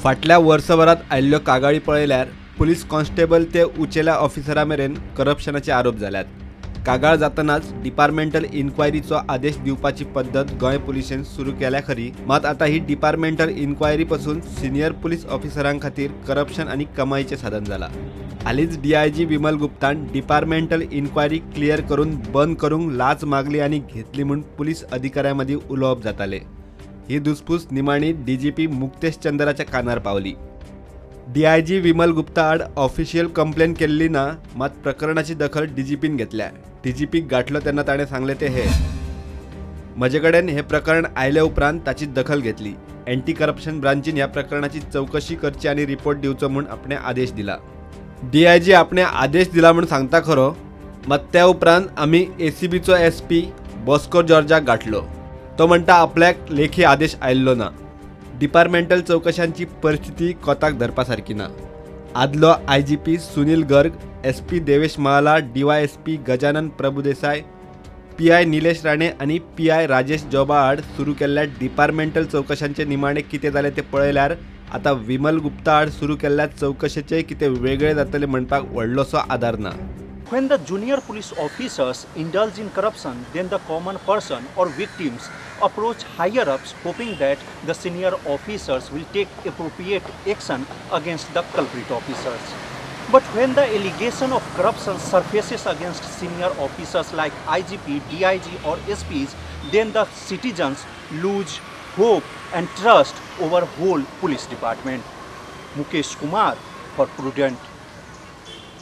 फाटल्या वर्सभरात आयिल्ल्यो कागाळी पळयल्यार पुलीस कॉन्स्टेबल ते उचेल्या ऑफिसरा मेरेन करप्शनाचे आरोप जाल्यात। कागाळ जातनाच डिपार्टमेंटल इन्क्वायरीचो आदेश दिवपाची पद्धत गोंय पुलिसेन सुरू केल्या खरी, मात आता ही डिपार्टमेंटल इन्क्वायरी पासून सिनियर पुलीस ऑफिसरां खातीर करप्शन आनी कमाईचे साधन जाला। हालींच DIG विमल गुप्तान डिपार्टमेंटल इन्क्वायरी क्लियर करून बंद करूंक लाच मागली आनी घेतली म्हूण पुलीस अधिकाऱ्यां मदीं उलोवप जाताले। ही दुसपूस निमाणी DGP मुक्तेश चंद्राच्या कानार पावली। DIG विमल गुप्ता आड ऑफिशियल कंप्लेन केल्ली ना, मात प्रकरणाची दखल DGPन घेतल्या। DGPक गाठलो तेन्ना ताणें सांगले ते हे: म्हजे कडेन हे प्रकरण आयले उपरांत ताची दखल घेतली। एंटी करप्शन ब्रांचीन ह्या प्रकरणाची चौकशी करची आनी रिपोर्ट दिवचो म्हूण आपणे आदेश दिला। DIG आपणे आदेश दिला म्हूण सांगता खरो, मात त्या उपरांत आमी ACBचो SP बॉस्को जॉर्जाक गाठलो। तो म्हणटा आपल्याक लेखी आदेश आयिल्लो ना। डिपार्टमेंटल चौकशांची परिस्थिती कोताक धरपा सारकी ना। आदलो IGP सुनील गर्ग, SP देवेश महाला, DYSP गजानन प्रभुदेसाय, PI निलेश राणे आनी PI राजेश जोबा आड सुरू केल्ल्या डिपार्टमेंटल चौकशांचे निमाणे कितें जाले ते पळयल्यार आता विमल गुप्ता आड सुरू केल्ल्या चौकशेचे कितें वेगळे जातले म्हणपाक व्हडलोसो आधार ना। When the junior police officers indulge in corruption, then the common person or victims approach higher ups hoping that the senior officers will take appropriate action against the culprit officers. But when the allegation of corruption surfaces against senior officers like IGP, DIG or SPs, then the citizens lose hope and trust over whole police department. Mukesh Kumar for Prudent.